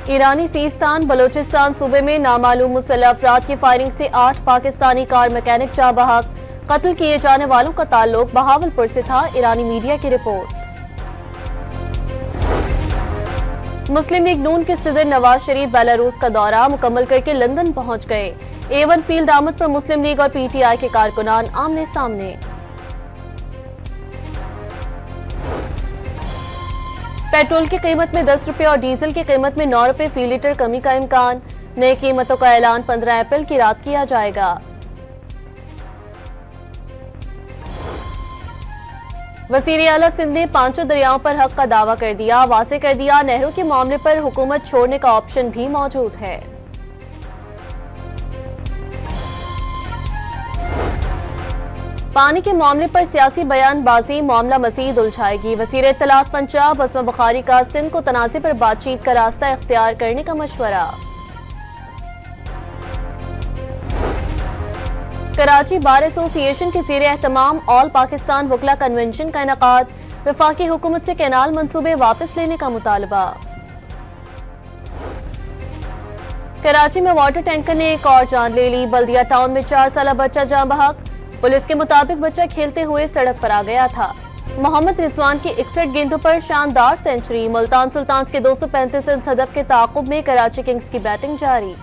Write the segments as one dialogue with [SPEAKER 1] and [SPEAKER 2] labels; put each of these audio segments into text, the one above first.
[SPEAKER 1] ईरानी Sistan Balochistan सूबे में नामालूम मुसल्लह अफराद की फायरिंग से 8 पाकिस्तानी कार मैकेनिक जाँ बहक। कत्ल किए जाने वालों का ताल्लुक बहावलपुर से था। ईरानी मीडिया की रिपोर्ट। मुस्लिम लीग नून के सदर नवाज शरीफ बेलारूस का दौरा मुकम्मल करके लंदन पहुंच गए। A1 फील्ड आमद पर मुस्लिम लीग और PTI के कारकुनान आमने सामने। पेट्रोल की कीमत में 10 रुपये और डीजल की कीमत में 9 रुपये फी लीटर कमी का इम्कान। नई कीमतों का ऐलान 15 अप्रैल की रात किया जाएगा। वज़ीर आला सिंध ने पांचों दरियाओं पर हक का दावा कर दिया। वाज़ेह कर दिया नहरों के मामले पर हुकूमत छोड़ने का ऑप्शन भी मौजूद है। पानी के मामले पर सियासी बयानबाजी मामला मजीद उलझाएगी। वज़ीर इत्तलात पंजाब अस्मा बुखारी का सिंध को तनाज़े पर बातचीत का रास्ता इख्तियार करने का मशवरा। कराची बार एसोसिएशन के ज़ेरे एहतमाम ऑल पाकिस्तान वकला कन्वेंशन का इनेकाद। वफाकी हुकूमत से कैनाल मंसूबे वापस लेने का मुतालबा। कराची में वाटर टैंकर ने एक और जान ले ली। बल्दिया टाउन में 4 साल बच्चा जाँ बहक। पुलिस के मुताबिक बच्चा खेलते हुए सड़क पर आ गया था। मोहम्मद रिजवान की 61 गेंदों पर शानदार सेंचुरी। मुल्तान सुल्तान्स के 235 रन हदफ के ताक़ुब में कराची किंग्स की बैटिंग जारी।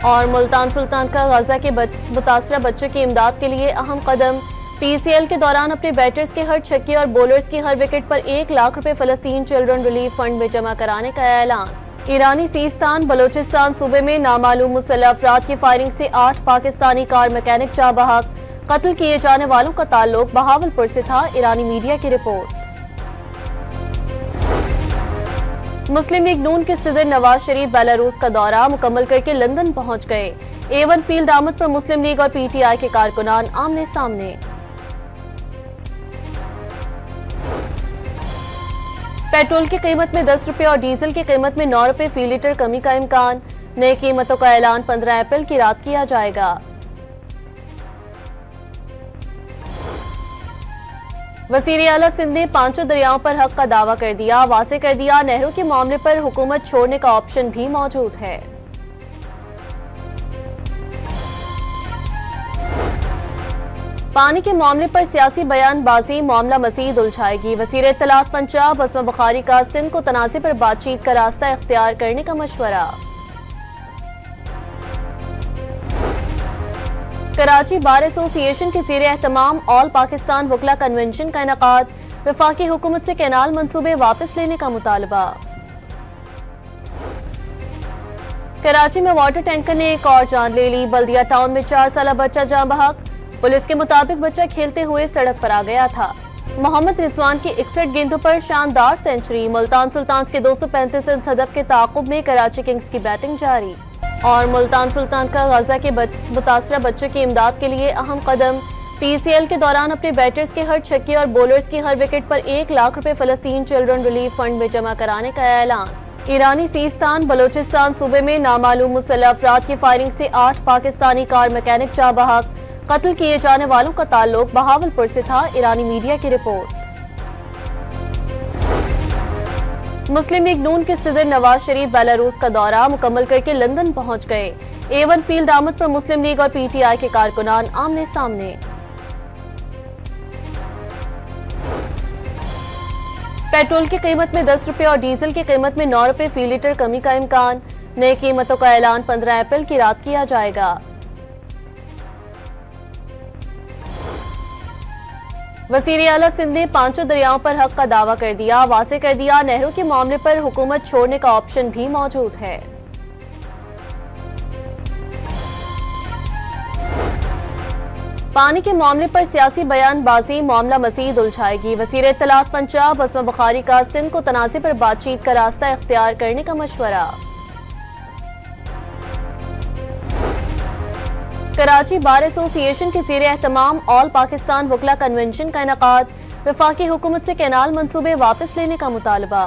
[SPEAKER 1] और मुल्तान सुल्तान का गजा के मुतासरा बच्चों की इमदाद के लिए अहम कदम। PCL के दौरान अपने बैटर्स के हर छक्के और बॉलर्स की हर विकेट पर 1 लाख रुपए फलस्तीन चिल्ड्रन रिलीफ फंड में जमा कराने का ऐलान। ईरानी सीस्तान बलोचिस्तान सूबे में नामालूम मुसल्लह अफराद की फायरिंग से 8 पाकिस्तानी कार मैकेनिक जाँ बहक। कत्ल किए जाने वालों का ताल्लुक बहावलपुर से था। ईरानी मीडिया की रिपोर्ट। मुस्लिम लीग नून के सदर नवाज शरीफ बेलारूस का दौरा मुकम्मल करके लंदन पहुंच गए। A1 फील्ड आमद पर मुस्लिम लीग और PTI के कारकुनान आमने सामने। पेट्रोल की कीमत में 10 रुपये और डीजल की कीमत में 9 रुपये फी लीटर कमी का इम्कान। नई कीमतों का ऐलान 15 अप्रैल की रात किया जाएगा। वज़ीर आला सिंध ने पांचों दरियाओं पर हक का दावा कर दिया। वाज़ेह कर दिया नहरों के मामले पर हुकूमत छोड़ने का ऑप्शन भी मौजूद है। पानी के मामले पर सियासी बयानबाजी मामला मजीद उलझाएगी। वज़ीर इत्तलात पंजाब अस्मा बुखारी का सिंध को तनाज़े पर बातचीत का रास्ता इख्तियार करने का मशवरा। कराची बार एसोसिएशन के ज़ेरे एहतमाम ऑल पाकिस्तान वकला कन्वेंशन का इनेकाद। वफाकी हुकूमत से कैनाल मंसूबे वापस लेने का मुतालबा। कराची में वाटर टैंकर ने एक और जान ले ली। बल्दिया टाउन में 4 साल बच्चा जाँ बहक। पुलिस के मुताबिक बच्चा खेलते हुए सड़क पर आ गया था। मोहम्मद रिजवान की 61 गेंदों पर शानदार सेंचुरी। मुल्तान सुल्तान्स के 235 रन हदफ के ताक़ुब में कराची किंग्स की बैटिंग जारी। और मुल्तान सुल्तान का गजा के मुतासरा बच्चों की इमदाद के लिए अहम कदम। PCL के दौरान अपने बैटर्स के हर छक्के और बॉलर्स की हर विकेट पर 1 लाख रुपए फलस्तीन चिल्ड्रन रिलीफ फंड में जमा कराने का ऐलान। ईरानी सीस्तान बलोचिस्तान सूबे में नामालूम मुसल्लह अफराद की फायरिंग से 8 पाकिस्तानी कार मैकेनिक जाँ बहक। कत्ल किए जाने वालों का ताल्लुक बहावलपुर से था। ईरानी मीडिया की रिपोर्ट। मुस्लिम लीग नून के सदर नवाज शरीफ बेलारूस का दौरा मुकम्मल करके लंदन पहुंच गए। A1 फील्ड आमद पर मुस्लिम लीग और PTI के कारकुनान आमने सामने। पेट्रोल की कीमत में 10 रुपये और डीजल की कीमत में 9 रुपये फी लीटर कमी का इम्कान। नई कीमतों का ऐलान 15 अप्रैल की रात किया जाएगा। वज़ीर आला सिंध ने पांचों दरियाओं पर हक का दावा कर दिया। वाज़ेह कर दिया नहरों के मामले पर हुकूमत छोड़ने का ऑप्शन भी मौजूद है। पानी के मामले पर सियासी बयानबाजी मामला मजीद उलझाएगी। वज़ीर इत्तलात पंजाब अस्मा बुखारी का सिंध को तनाज़े पर बातचीत का रास्ता इख्तियार करने का मशवरा। कराची बार एसोसिएशन के ज़ेरे एहतमाम ऑल पाकिस्तान वकला कन्वेंशन का इनेकाद। वफाकी हुकूमत से कैनाल मंसूबे वापस लेने का मुतालबा।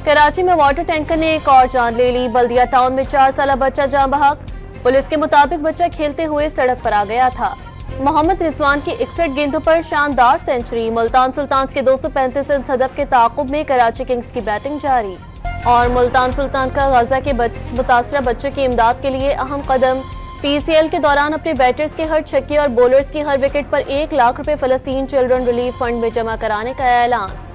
[SPEAKER 1] कराची में वाटर टैंकर ने एक और जान ले ली। बल्दिया टाउन में 4 साल बच्चा जाँ बहक। पुलिस के मुताबिक बच्चा खेलते हुए सड़क पर आ गया था। मोहम्मद रिजवान की 61 गेंदों पर शानदार सेंचुरी। मुल्तान सुल्तान्स के 235 रन हदफ के ताक़ुब में कराची किंग्स की बैटिंग जारी। और मुल्तान सुल्तान का गाजा के मुतासरा बच्चों की इमदाद के लिए अहम कदम। PCL के दौरान अपने बैटर्स के हर छक्के और बॉलर्स की हर विकेट पर 1 लाख रुपए फ़लस्तीन चिल्ड्रन रिलीफ फंड में जमा कराने का ऐलान।